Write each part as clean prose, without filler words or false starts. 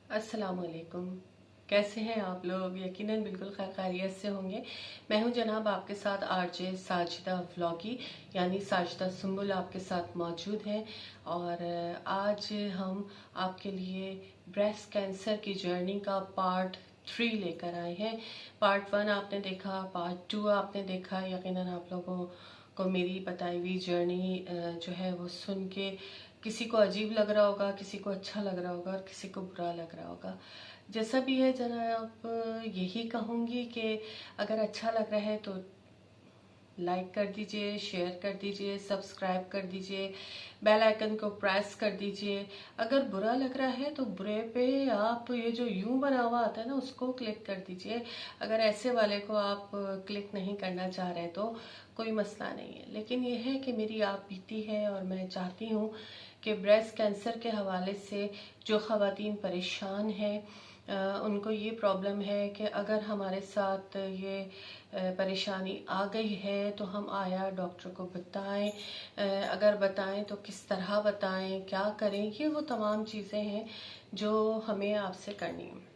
अस्सलामुअलैकुम। कैसे हैं आप लोग? यकीनन बिल्कुल खैरियत से होंगे। मैं हूं जनाब आपके साथ आरजे साजिदा व्लॉगी यानी साजिदा सुंबुल आपके साथ मौजूद हैं। और आज हम आपके लिए ब्रेस्ट कैंसर की जर्नी का पार्ट 3 लेकर आए हैं। पार्ट 1 आपने देखा, पार्ट 2 आपने देखा। यकीनन आप लोगों को मेरी बताई हुई जर्नी जो है वो सुन के किसी को अजीब लग रहा होगा, किसी को अच्छा लग रहा होगा और किसी को बुरा लग रहा होगा। जैसा भी है जनाब, यही कहूँगी कि अगर अच्छा लग रहा है तो लाइक कर दीजिए, शेयर कर दीजिए, सब्सक्राइब कर दीजिए, बेल आइकन को प्रेस कर दीजिए। अगर बुरा लग रहा है तो बुरे पे आप ये जो यूं बना हुआ आता है ना उसको क्लिक कर दीजिए। अगर ऐसे वाले को आप क्लिक नहीं करना चाह रहे तो कोई मसला नहीं है। लेकिन ये है कि मेरी आप बीती है और मैं चाहती हूँ कि ब्रेस्ट कैंसर के हवाले से जो ख़वातीन परेशान हैं उनको ये प्रॉब्लम है कि अगर हमारे साथ ये परेशानी आ गई है तो हम आया डॉक्टर को बताएं। अगर बताएं तो किस तरह बताएं, क्या करें, ये वो तमाम चीज़ें हैं जो हमें आपसे करनी है।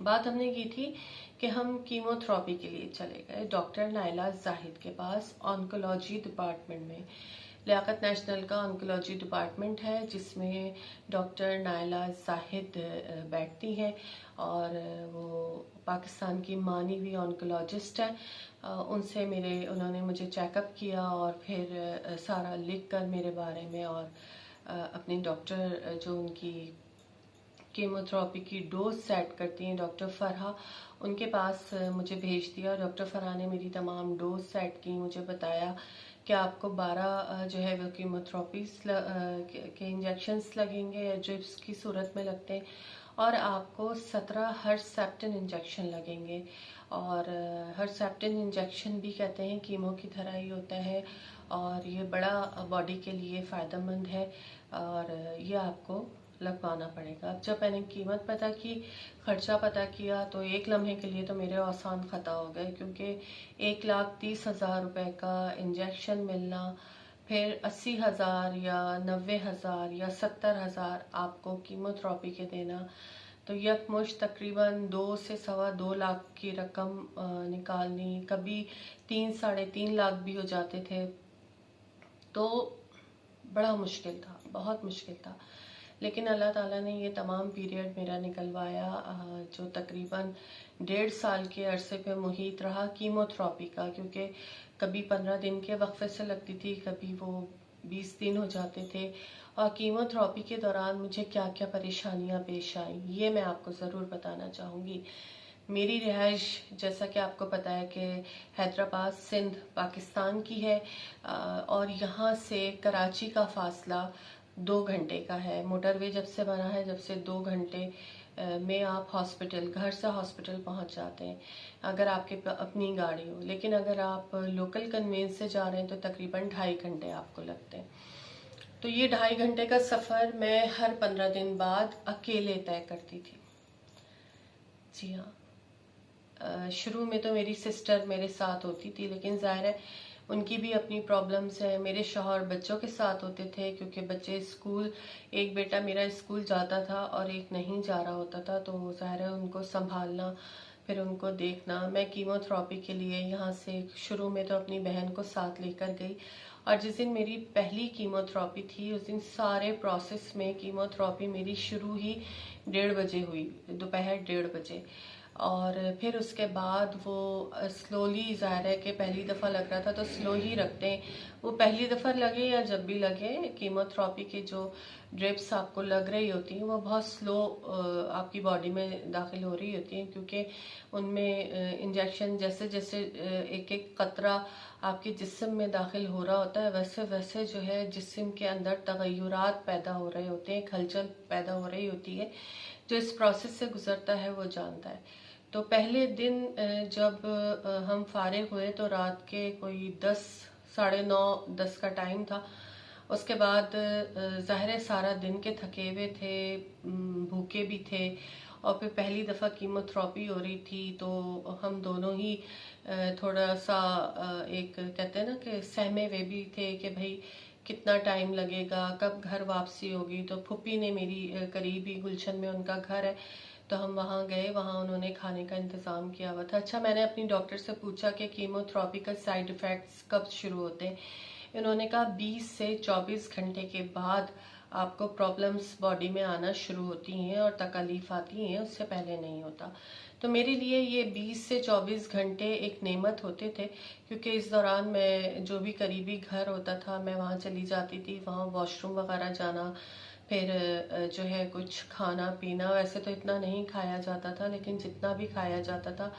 बात हमने की थी कि हम कीमोथेरेपी के लिए चले गए डॉक्टर नाइला जाहिद के पास ऑन्कोलॉजी डिपार्टमेंट में। लियाकत नेशनल का ऑन्कोलॉजी डिपार्टमेंट है जिसमें डॉक्टर नाइला जाहिद बैठती हैं और वो पाकिस्तान की मानी हुई ऑन्कोलॉजिस्ट है। उनसे उन्होंने मुझे चेकअप किया और फिर सारा लिख कर मेरे बारे में और अपनी डॉक्टर जो उनकी कीमोथेरेपी की डोज सेट करती हैं डॉक्टर फरहा, उनके पास मुझे भेज दिया। डॉक्टर फरहा ने मेरी तमाम डोज सेट की, मुझे बताया कि आपको 12 जो है वो कीमोथेरेपीज के इंजेक्शंस लगेंगे या ड्रिप्स की सूरत में लगते हैं और आपको 17 हर्सेप्टिन इंजेक्शन लगेंगे। और हर्सेप्टिन इंजेक्शन भी कहते हैं कीमो की तरह ही होता है और ये बड़ा बॉडी के लिए फ़ायदेमंद है और ये आपको लगवाना पड़ेगा। अब जब मैंने कीमत पता की, खर्चा पता किया तो एक लम्हे के लिए तो मेरे आसान ख़ता हो गए, क्योंकि 1,30,000 रुपए का इंजेक्शन मिलना, फिर 80,000 या 90,000 या 70,000 आपको कीमोथेरेपी के देना, तो यकमुश्त तकरीबन 2 से सवा 2 लाख की रकम निकालनी, कभी 3 साढ़े 3 लाख भी हो जाते थे। तो बड़ा मुश्किल था, बहुत मुश्किल था। लेकिन अल्लाह ताला ने ये तमाम पीरियड मेरा निकलवाया जो तकरीबन 1.5 साल के अरसे पे मुहित रहा कीमोथेरेपी का, क्योंकि कभी 15 दिन के वक्फे से लगती थी, कभी वो 20 दिन हो जाते थे। और कीमोथेरेपी के दौरान मुझे क्या क्या परेशानियां पेश आई ये मैं आपको ज़रूर बताना चाहूँगी। मेरी रिहाइश जैसा कि आपको पता है कि हैदराबाद सिंध पाकिस्तान की है और यहाँ से कराची का फासला 2 घंटे का है। मोटरवे जब से बना है, जब से 2 घंटे में आप हॉस्पिटल, घर से हॉस्पिटल पहुंच जाते हैं अगर आपके अपनी गाड़ी हो। लेकिन अगर आप लोकल कन्वेंस से जा रहे हैं तो तकरीबन 2.5 घंटे आपको लगते हैं। तो ये 2.5 घंटे का सफ़र मैं हर 15 दिन बाद अकेले तय करती थी। जी हाँ, शुरू में तो मेरी सिस्टर मेरे साथ होती थी, लेकिन जाहिर है उनकी भी अपनी प्रॉब्लम्स है। मेरे शौहर बच्चों के साथ होते थे क्योंकि बच्चे स्कूल, एक बेटा मेरा स्कूल जाता था और एक नहीं जा रहा होता था, तो जाहिर है उनको संभालना, फिर उनको देखना। मैं कीमोथेरेपी के लिए यहाँ से शुरू में तो अपनी बहन को साथ लेकर गई और जिस दिन मेरी पहली कीमोथेरेपी थी उस दिन सारे प्रोसेस में कीमोथेरेपी मेरी शुरू ही 1:30 बजे हुई, दोपहर 1:30 बजे। और फिर उसके बाद वो स्लोली, ज़ाहिर है कि पहली दफ़ा लग रहा था तो स्लो ही रखते हैं। वो पहली दफ़ा लगे या जब भी लगे, कीमोथेरेपी की जो ड्रिप्स आपको लग रही होती हैं वो बहुत स्लो आपकी बॉडी में दाखिल हो रही होती हैं, क्योंकि उनमें इंजेक्शन जैसे जैसे एक एक कतरा आपके जिस्म में दाखिल हो रहा होता है वैसे वैसे जो है जिस्म के अंदर तगय्युरात पैदा हो रहे होते हैं, हलचल पैदा हो रही होती है। जो इस प्रोसेस से गुजरता है वो जानता है। तो पहले दिन जब हम फारिग हुए तो रात के कोई 10, साढ़े 9, 10 का टाइम था। उसके बाद ज़ाहिर है सारा दिन के थके हुए थे, भूखे भी थे और फिर पहली दफ़ा कीमोथेरेपी हो रही थी, तो हम दोनों ही थोड़ा सा एक कहते हैं ना कि सहमे हुए भी थे कि भाई कितना टाइम लगेगा, कब घर वापसी होगी। तो फूफी ने मेरी करीब ही गुलशन में उनका घर है, तो हम वहाँ गए, वहाँ उन्होंने खाने का इंतज़ाम किया हुआ था। अच्छा, मैंने अपनी डॉक्टर से पूछा कि कीमोथेरेपी का साइड इफ़ेक्ट्स कब शुरू होते हैं। इन्होंने कहा 20 से 24 घंटे के बाद आपको प्रॉब्लम्स बॉडी में आना शुरू होती हैं और तकलीफ आती हैं, उससे पहले नहीं होता। तो मेरे लिए ये 20 से 24 घंटे एक नेमत होते थे, क्योंकि इस दौरान मैं जो भी करीबी घर होता था मैं वहाँ चली जाती थी, वहाँ वॉशरूम वगैरह जाना, फिर जो है कुछ खाना पीना, वैसे तो इतना नहीं खाया जाता था लेकिन जितना भी खाया जाता था,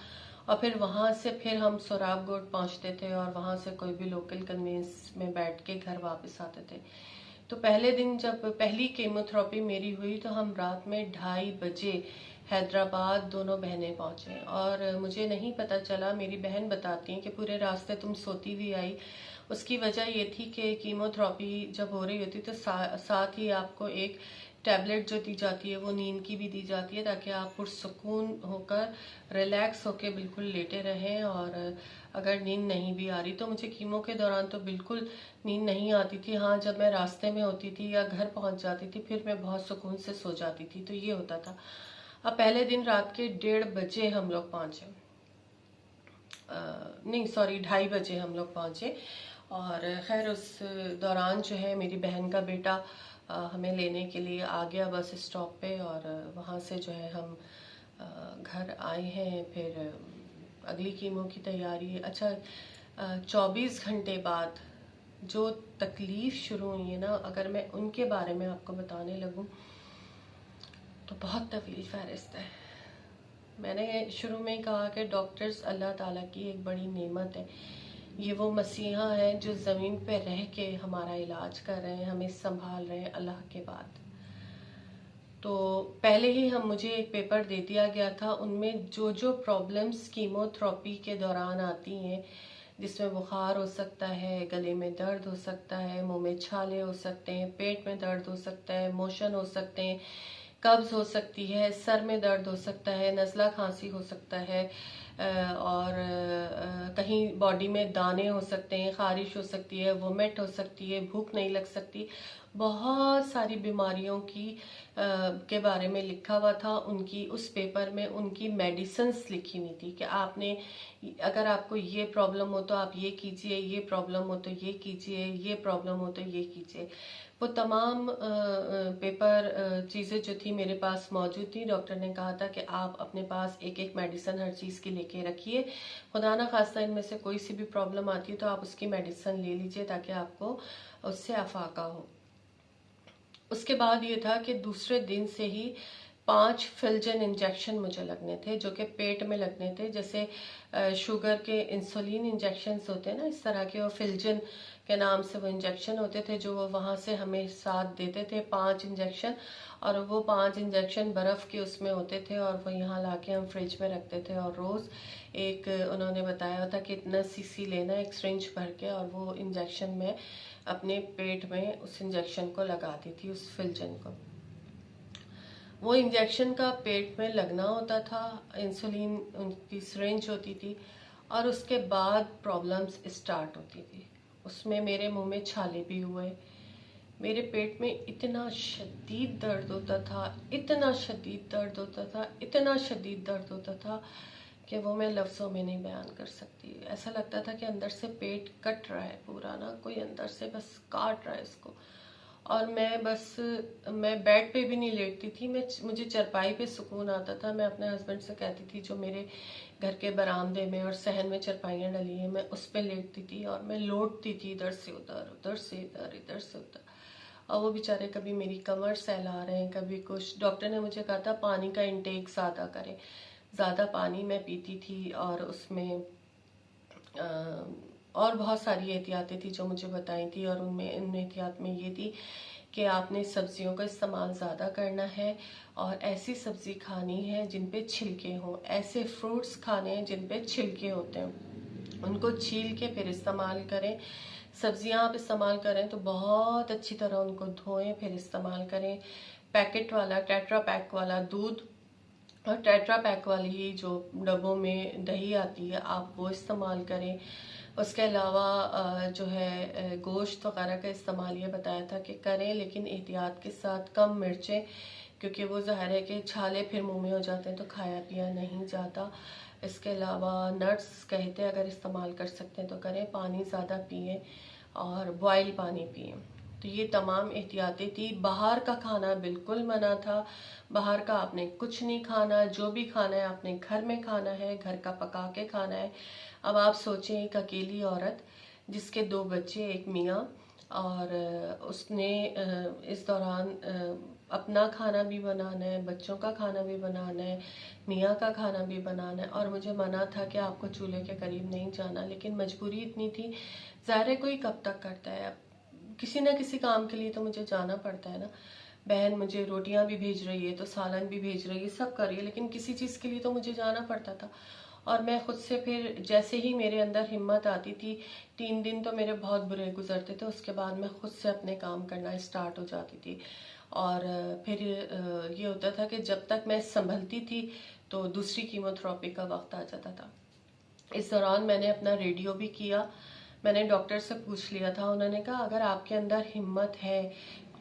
और फिर वहाँ से फिर हम सोराबगोट पहुँचते थे और वहाँ से कोई भी लोकल कन्वेंस में बैठ के घर वापस आते थे। तो पहले दिन जब पहली कीमोथेरेपी मेरी हुई तो हम रात में 2:30 बजे हैदराबाद दोनों बहनें पहुंचे, और मुझे नहीं पता चला, मेरी बहन बताती हैं कि पूरे रास्ते तुम सोती भी आई। उसकी वजह ये थी कि कीमोथेरेपी जब हो रही होती तो साथ ही आपको एक टैबलेट जो दी जाती है वो नींद की भी दी जाती है, ताकि आप पुरसुकून होकर रिलैक्स होकर बिल्कुल लेटे रहें। और अगर नींद नहीं भी आ रही, तो मुझे कीमो के दौरान तो बिल्कुल नींद नहीं आती थी। हाँ, जब मैं रास्ते में होती थी या घर पहुंच जाती थी फिर मैं बहुत सुकून से सो जाती थी, तो ये होता था। अब पहले दिन रात के 1:30 बजे हम लोग पहुंचे, नहीं सॉरी 2:30 बजे हम लोग पहुंचे। और खैर उस दौरान जो है मेरी बहन का बेटा हमें लेने के लिए आ गया बस स्टॉप पे, और वहाँ से जो है हम घर आए हैं। फिर अगली कीमो की तैयारी। अच्छा, 24 घंटे बाद जो तकलीफ शुरू हुई है ना, अगर मैं उनके बारे में आपको बताने लगूं तो बहुत तवील फहरिस्त है। मैंने शुरू में ही कहा कि डॉक्टर्स अल्लाह ताला की एक बड़ी नेमत है। ये वो मसीहा हैं जो ज़मीन पे रह के हमारा इलाज कर रहे हैं, हमें संभाल रहे हैं अल्लाह के बाद। तो पहले ही मुझे एक पेपर दे दिया गया था, उनमें जो जो प्रॉब्लम्स कीमोथेरेपी के दौरान आती हैं, जिसमें बुखार हो सकता है, गले में दर्द हो सकता है, मुंह में छाले हो सकते हैं, पेट में दर्द हो सकता है, मोशन हो सकते हैं, कब्ज हो सकती है, सर में दर्द हो सकता है, नज़ला खांसी हो सकता है, और कहीं बॉडी में दाने हो सकते हैं, खारिश हो सकती है, वोमिट हो सकती है, भूख नहीं लग सकती। बहुत सारी बीमारियों की के बारे में लिखा हुआ था। उनकी उस पेपर में उनकी मेडिसिन्स लिखी हुई थी कि आपने, अगर आपको ये प्रॉब्लम हो तो आप ये कीजिए, ये प्रॉब्लम हो तो ये कीजिए, ये प्रॉब्लम हो तो ये कीजिए। वो तमाम पेपर चीज़ें जो थी मेरे पास मौजूद थी। डॉक्टर ने कहा था कि आप अपने पास एक एक मेडिसिन हर चीज़ की लेके रखिए, खुदा ना खास्ता इनमें से कोई सी भी प्रॉब्लम आती है तो आप उसकी मेडिसिन ले लीजिए ताकि आपको उससे अफाका हो। उसके बाद ये था कि दूसरे दिन से ही 5 फिल्जन इंजेक्शन मुझे लगने थे, जो कि पेट में लगने थे। जैसे शुगर के इंसुलिन इंजेक्शन होते हैं ना, इस तरह के वो फिल्जन के नाम से वो इंजेक्शन होते थे, जो वो वहाँ से हमें साथ देते थे 5 इंजेक्शन। और वो 5 इंजेक्शन बर्फ़ के उसमें होते थे और वो यहाँ ला के हम फ्रिज में रखते थे। और रोज़ एक उन्होंने बताया था कि इतना सीसी लेना, एक सिरिंज भर के, और वो इंजेक्शन में अपने पेट में उस इंजेक्शन को लगाती थी, उस फिल्जन को। वो इंजेक्शन का पेट में लगना होता था, इंसुलिन उनकी सिरिंज होती थी, और उसके बाद प्रॉब्लम्स स्टार्ट होती थी। उसमें मेरे मुंह में छाले भी हुए, मेरे पेट में इतना शदीद दर्द होता था, इतना शदीद दर्द होता था, इतना शदीद दर्द होता था कि वो मैं लफ्ज़ों में नहीं बयान कर सकती। ऐसा लगता था कि अंदर से पेट कट रहा है पूरा ना, कोई अंदर से बस काट रहा है इसको। और मैं बेड पे भी नहीं लेटती थी, मुझे चरपाई पे सुकून आता था। मैं अपने हस्बैंड से कहती थी, जो मेरे घर के बरामदे में और सहन में चरपाइयाँ डली हैं, मैं उस पे लेटती थी और मैं लौटती थी इधर से उधर, उधर से इधर, इधर से उधर। और वो बेचारे कभी मेरी कमर सहला रहे हैं, कभी कुछ। डॉक्टर ने मुझे कहा था पानी का इंटेक ज़्यादा करें, ज़्यादा पानी मैं पीती थी। और उसमें और बहुत सारी एहतियातें थी जो मुझे बताई थी, और उनमें इन एहतियात में ये थी कि आपने सब्जियों का इस्तेमाल ज़्यादा करना है, और ऐसी सब्ज़ी खानी है जिन पे छिलके हों, ऐसे फ्रूट्स खाने हैं जिन पे छिलके होते हैं, उनको छील के फिर इस्तेमाल करें। सब्जियां आप इस्तेमाल करें तो बहुत अच्छी तरह उनको धोएं फिर इस्तेमाल करें। पैकेट वाला, टेट्रा पैक वाला दूध और टेट्रा पैक वाली जो डब्बों में दही आती है, आप वो इस्तेमाल करें। उसके अलावा जो है गोश्त वगैरह का इस्तेमाल ये बताया था कि करें, लेकिन एहतियात के साथ, कम मिर्चें, क्योंकि वो ज़ाहिर है कि छाले फिर मुंह में हो जाते हैं तो खाया पिया नहीं जाता। इसके अलावा नट्स कहते हैं अगर इस्तेमाल कर सकते हैं तो करें, पानी ज़्यादा पिएं और बॉयल पानी पिएं। तो ये तमाम एहतियातें थी। बाहर का खाना बिल्कुल मना था, बाहर का आपने कुछ नहीं खाना, जो भी खाना है आपने घर में खाना है, घर का पका के खाना है। अब आप सोचें, एक अकेली औरत जिसके 2 बच्चे, एक मियाँ, और उसने इस दौरान अपना खाना भी बनाना है, बच्चों का खाना भी बनाना है, मियाँ का खाना भी बनाना है, और मुझे मना था कि आपको चूल्हे के करीब नहीं जाना, लेकिन मजबूरी इतनी थी। ज़ाहिर है कोई कब तक करता है, अब किसी ना किसी काम के लिए तो मुझे जाना पड़ता है ना। बहन मुझे रोटियां भी भेज रही है तो सालन भी भेज रही है, सब कर रही है, लेकिन किसी चीज़ के लिए तो मुझे जाना पड़ता था। और मैं खुद से फिर जैसे ही मेरे अंदर हिम्मत आती थी, 3 दिन तो मेरे बहुत बुरे गुजरते थे, उसके बाद मैं खुद से अपने काम करना स्टार्ट हो जाती थी। और फिर ये होता था कि जब तक मैं संभलती थी तो दूसरी कीमोथेरेपी का वक्त आ जाता था। इस दौरान मैंने अपना रेडियो भी किया। मैंने डॉक्टर से पूछ लिया था, उन्होंने कहा अगर आपके अंदर हिम्मत है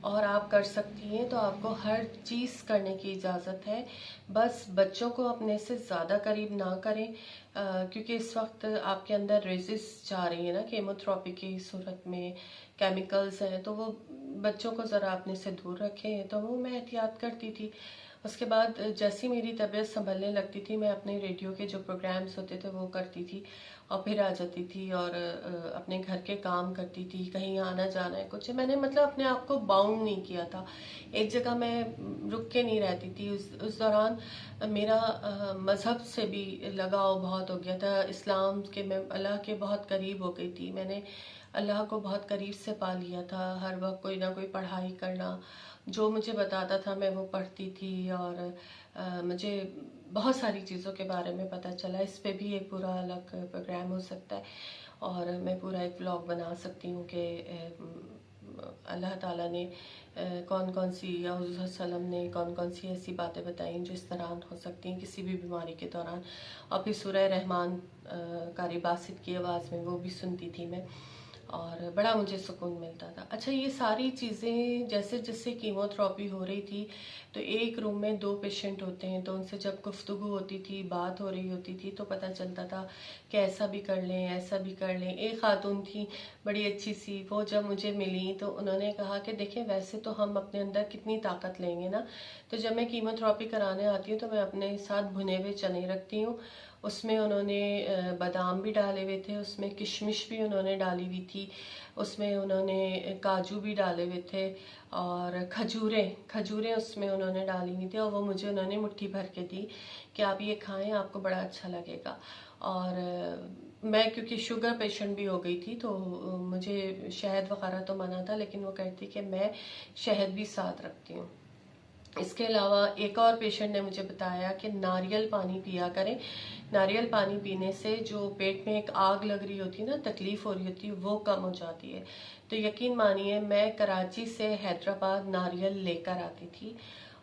और आप कर सकती हैं तो आपको हर चीज़ करने की इजाज़त है, बस बच्चों को अपने से ज़्यादा करीब ना करें, क्योंकि इस वक्त आपके अंदर रेजिस जा रही है ना कीमोथेरेपी की सूरत में, केमिकल्स हैं, तो वो बच्चों को ज़रा अपने से दूर रखें। तो वो मैं एहतियात करती थी। उसके बाद जैसी मेरी तबीयत संभलने लगती थी, मैं अपने रेडियो के जो प्रोग्राम्स होते थे वो करती थी और फिर आ जाती थी और अपने घर के काम करती थी। कहीं आना जाना है कुछ, मैंने मतलब अपने आप को बाउंड नहीं किया था, एक जगह मैं रुक के नहीं रहती थी। उस दौरान मेरा मज़हब से भी लगाव बहुत हो गया था, इस्लाम के, मैं अल्लाह के बहुत करीब हो गई थी। मैंने अल्लाह को बहुत करीब से पा लिया था। हर वक्त कोई ना कोई पढ़ाई करना, जो मुझे बताता था मैं वो पढ़ती थी, और मुझे बहुत सारी चीज़ों के बारे में पता चला। इस पे भी एक पूरा अलग प्रोग्राम हो सकता है और मैं पूरा एक व्लॉग बना सकती हूँ कि अल्लाह ताला ने कौन कौन सी, या हुज़ूर सल्लम ने कौन कौन सी ऐसी बातें बताई जो इस तरह हो सकती हैं किसी भी बीमारी के दौरान। और फिर सूरह रहमान कारी बासित की आवाज़ में वो भी सुनती थी मैं, और बड़ा मुझे सुकून मिलता था। अच्छा, ये सारी चीज़ें जैसे जैसे कीमोथेरेपी हो रही थी तो एक रूम में 2 पेशेंट होते हैं, तो उनसे जब गुफ्तगू होती थी, बात हो रही होती थी, तो पता चलता था कि ऐसा भी कर लें, ऐसा भी कर लें। एक खातून थी बड़ी अच्छी सी, वो जब मुझे मिली तो उन्होंने कहा कि देखें वैसे तो हम अपने अंदर कितनी ताकत लेंगे ना, तो जब मैं कीमोथेरेपी कराने आती हूँ तो मैं अपने साथ भुने हुए चने रखती हूँ। उसमें उन्होंने बादाम भी डाले हुए थे, उसमें किशमिश भी उन्होंने डाली हुई थी, उसमें उन्होंने काजू भी डाले हुए थे, और खजूरें खजूरें उसमें उन्होंने डाली हुई थी, और वो मुझे उन्होंने मुट्ठी भर के दी कि आप ये खाएं, आपको बड़ा अच्छा लगेगा। और मैं क्योंकि शुगर पेशेंट भी हो गई थी तो मुझे शहद वगैरह तो मना था, लेकिन वो कहती कि मैं शहद भी साथ रखती हूँ। इसके अलावा एक और पेशेंट ने मुझे बताया कि नारियल पानी पिया करें, नारियल पानी पीने से जो पेट में एक आग लग रही होती है ना, तकलीफ हो रही होती है, वो कम हो जाती है। तो यकीन मानिए मैं कराची से हैदराबाद नारियल लेकर आती थी,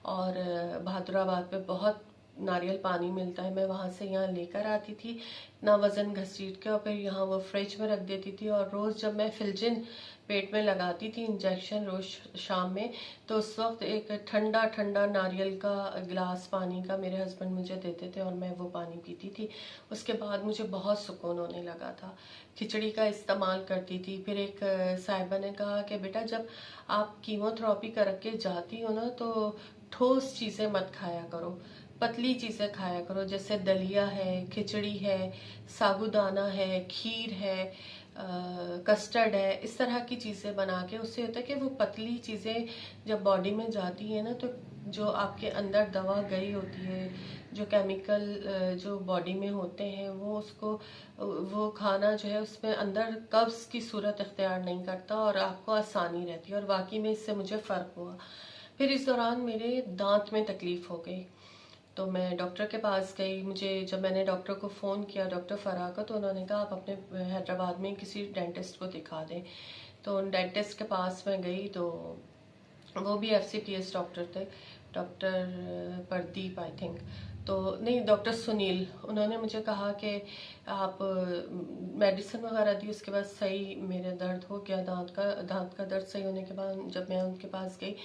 और बहादुराबाद पे बहुत नारियल पानी मिलता है, मैं वहाँ से यहाँ लेकर आती थी, ना वज़न घसीट के, और फिर यहाँ वो फ्रिज में रख देती थी। और रोज़ जब मैं फिलजिन पेट में लगाती थी इंजेक्शन रोज शाम में, तो उस वक्त एक ठंडा ठंडा नारियल का गिलास पानी का मेरे हस्बैंड मुझे देते थे और मैं वो पानी पीती थी। उसके बाद मुझे बहुत सुकून होने लगा था। खिचड़ी का इस्तेमाल करती थी। फिर एक साहिबा ने कहा कि बेटा जब आप कीमोथेरेपी करके जाती हो ना तो ठोस चीज़ें मत खाया करो, पतली चीज़ें खाया करो, जैसे दलिया है, खिचड़ी है, साबूदाना है, खीर है, कस्टर्ड है, इस तरह की चीज़ें बना के, उससे होता है कि वो पतली चीज़ें जब बॉडी में जाती है ना, तो जो आपके अंदर दवा गई होती है, जो केमिकल जो बॉडी में होते हैं, वो उसको वो खाना जो है उसमें अंदर कब्ज़ की सूरत इख्तियार नहीं करता और आपको आसानी रहती है। और वाकई में इससे मुझे फ़र्क हुआ। फिर इस दौरान मेरे दांत में तकलीफ़ हो गई, तो मैं डॉक्टर के पास गई। मुझे जब मैंने डॉक्टर को फ़ोन किया, डॉक्टर फराह को, तो उन्होंने कहा आप अपने हैदराबाद में किसी डेंटिस्ट को दिखा दें। तो उन डेंटिस्ट के पास मैं गई तो वो भी FCPS डॉक्टर थे। डॉक्टर प्रदीप आई थिंक, तो नहीं डॉक्टर सुनील, उन्होंने मुझे कहा कि आप मेडिसिन वगैरह दी, उसके बाद सही मेरे दर्द हो गया, दांत का दर्द सही होने के बाद जब मैं उनके पास गई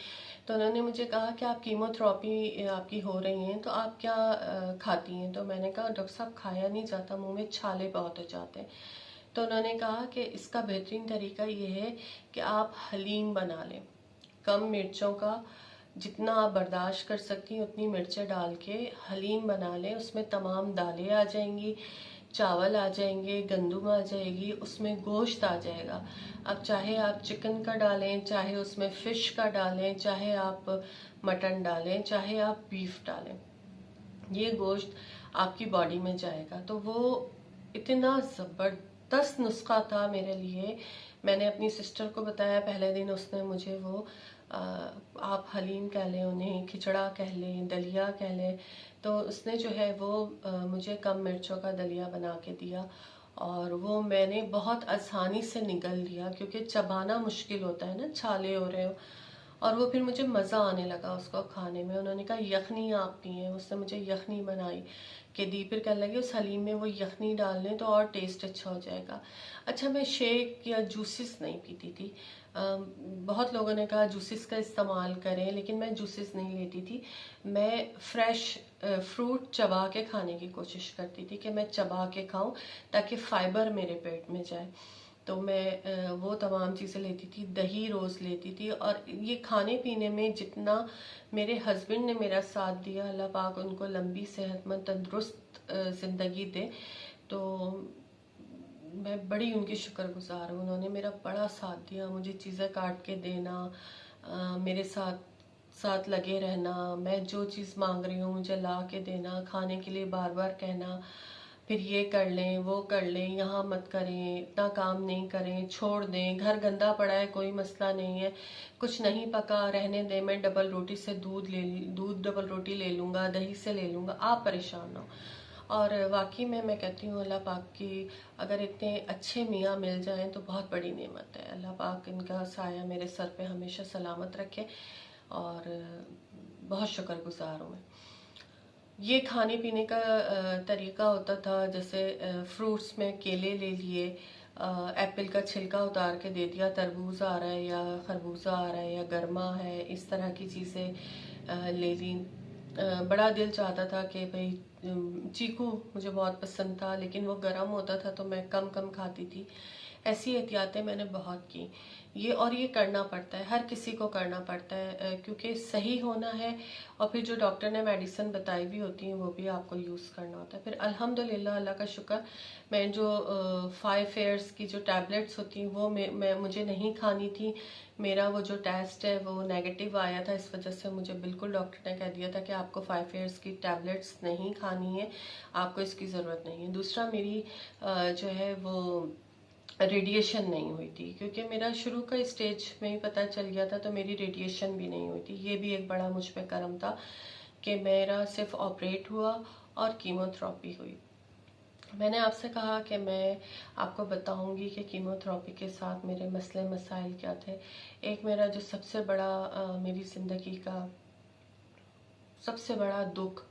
तो उन्होंने मुझे कहा कि आप कीमोथेरेपी आपकी हो रही हैं तो आप क्या खाती हैं। तो मैंने कहा डॉक्टर साहब खाया नहीं जाता, मुंह में छाले बहुत हो जाते हैं। तो उन्होंने कहा कि इसका बेहतरीन तरीका ये है कि आप हलीम बना लें, कम मिर्चों का, जितना आप बर्दाश्त कर सकती हैं उतनी मिर्चें डाल के हलीम बना लें। उसमें तमाम दालें आ जाएंगी, चावल आ जाएंगे, गंदुम आ जाएगी, उसमें गोश्त आ जाएगा। अब चाहे आप चिकन का डालें, चाहे उसमें फिश का डालें, चाहे आप मटन डालें, चाहे आप बीफ डालें, ये गोश्त आपकी बॉडी में जाएगा। तो वो इतना ज़बरदस्त नुस्खा था मेरे लिए। मैंने अपनी सिस्टर को बताया, पहले दिन उसने मुझे वो आप हलीम कह लें, उन्हें खिचड़ा कह लें, दलिया कह लें, तो उसने जो है वो मुझे कम मिर्चों का दलिया बना के दिया और वो मैंने बहुत आसानी से निगल लिया, क्योंकि चबाना मुश्किल होता है ना, छाले हो रहे हो। और वो फिर मुझे मज़ा आने लगा उसको खाने में। उन्होंने कहा यखनी आप पिए, उसने मुझे यखनी बनाई कि दी, फिर कहने लगे उस हलीम में वो यखनी डाल लें तो और टेस्ट अच्छा हो जाएगा। अच्छा, मैं शेक या जूसेस नहीं पीती थी। बहुत लोगों ने कहा जूसेस का इस्तेमाल करें, लेकिन मैं जूसेस नहीं लेती थी। मैं फ्रेश फ्रूट चबा के खाने की कोशिश करती थी कि मैं चबा के खाऊं ताकि फाइबर मेरे पेट में जाए। तो मैं वो तमाम चीज़ें लेती थी, दही रोज़ लेती थी। और ये खाने पीने में जितना मेरे हस्बैंड ने मेरा साथ दिया, अल्लाह पाक उनको लंबी सेहतमंद तंदुरुस्त ज़िंदगी दे, तो मैं बड़ी उनकी शुक्रगुजार हूँ। उन्होंने मेरा बड़ा साथ दिया, मुझे चीज़ें काट के देना, मेरे साथ साथ लगे रहना, मैं जो चीज़ मांग रही हूँ मुझे ला के देना, खाने के लिए बार बार कहना, फिर ये कर लें वो कर लें, यहाँ मत करें, इतना काम नहीं करें, छोड़ दें, घर गंदा पड़ा है कोई मसला नहीं है, कुछ नहीं पका रहने दें, मैं डबल रोटी से दूध डबल रोटी ले लूँगा, दही से ले लूँगा, आप परेशान ना हो। और वाकई में मैं कहती हूँ अल्लाह पाक की अगर इतने अच्छे मियाँ मिल जाएं तो बहुत बड़ी नेमत है। अल्लाह पाक इनका साया मेरे सर पे हमेशा सलामत रखे और बहुत शुक्रगुजार हूँ मैं। ये खाने पीने का तरीका होता था, जैसे फ्रूट्स में केले ले लिए, एप्पल का छिलका उतार के दे दिया, तरबूज आ रहा है या खरबूजा आ रहा है या गर्मा है, इस तरह की चीज़ें ले ली। बड़ा दिल चाहता था कि भाई चीकू मुझे बहुत पसंद था, लेकिन वो गर्म होता था तो मैं कम कम खाती थी। ऐसी एहतियातें मैंने बहुत की। ये करना पड़ता है, हर किसी को करना पड़ता है, क्योंकि सही होना है। और फिर जो डॉक्टर ने मेडिसिन बताई भी होती हैं वो भी आपको यूज़ करना होता है। फिर अल्हम्दुलिल्लाह, अल्लाह का शुक्र, मैं जो 5 ईयर्स की जो टैबलेट्स होती हैं वो मैं मुझे नहीं खानी थी। मेरा वो जो टेस्ट है वो नेगेटिव आया था, इस वजह से मुझे बिल्कुल डॉक्टर ने कह दिया था कि आपको 5 ईयर्स की टैबलेट्स नहीं खानी है, आपको इसकी ज़रूरत नहीं है। दूसरा, मेरी जो है वो रेडिएशन नहीं हुई थी, क्योंकि मेरा शुरू का स्टेज में ही पता चल गया था, तो मेरी रेडिएशन भी नहीं हुई थी। ये भी एक बड़ा मुझ पे करम था कि मेरा सिर्फ ऑपरेट हुआ और कीमोथेरेपी हुई। मैंने आपसे कहा कि मैं आपको बताऊंगी कि कीमोथेरेपी के साथ मेरे मसले मसाइल क्या थे। एक मेरा जो सबसे बड़ा मेरी ज़िंदगी का सबसे बड़ा दुख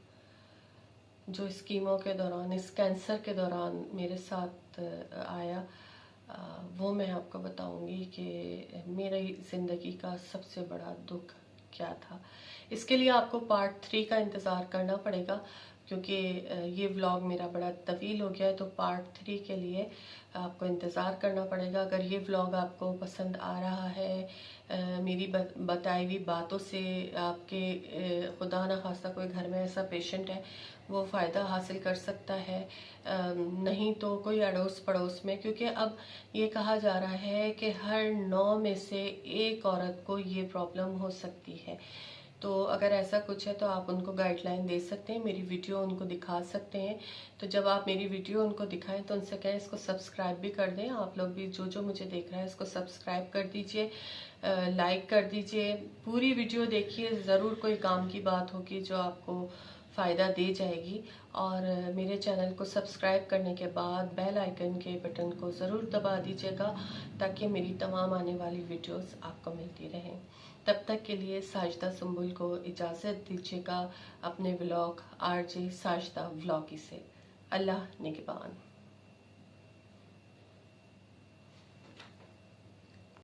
जो इस कीमो के दौरान, इस कैंसर के दौरान मेरे साथ आया, वो मैं आपको बताऊंगी कि मेरी ज़िंदगी का सबसे बड़ा दुख क्या था। इसके लिए आपको पार्ट 3 का इंतज़ार करना पड़ेगा, क्योंकि ये व्लॉग मेरा बड़ा तवील हो गया है, तो पार्ट 3 के लिए आपको इंतज़ार करना पड़ेगा। अगर ये व्लॉग आपको पसंद आ रहा है, मेरी बताई हुई बातों से आपके खुदा न खास्ता कोई घर में ऐसा पेशेंट है वो फ़ायदा हासिल कर सकता है, नहीं तो कोई अड़ोस पड़ोस में, क्योंकि अब ये कहा जा रहा है कि हर 9 में से 1 औरत को ये प्रॉब्लम हो सकती है। तो अगर ऐसा कुछ है तो आप उनको गाइडलाइन दे सकते हैं, मेरी वीडियो उनको दिखा सकते हैं। तो जब आप मेरी वीडियो उनको दिखाएं तो उनसे कहें इसको सब्सक्राइब भी कर दें। आप लोग भी जो जो मुझे देख रहा है इसको सब्सक्राइब कर दीजिए, लाइक कर दीजिए, पूरी वीडियो देखिए, ज़रूर कोई काम की बात होगी जो आपको फ़ायदा दे जाएगी। और मेरे चैनल को सब्सक्राइब करने के बाद बेल आइकन के बटन को ज़रूर दबा दीजिएगा ताकि मेरी तमाम आने वाली वीडियोस आपको मिलती रहें। तब तक के लिए साजिदा सुंबुल को इजाज़त दीजिएगा अपने व्लॉग आरजे साजिदा व्लॉगी से। अल्लाह निगहबान।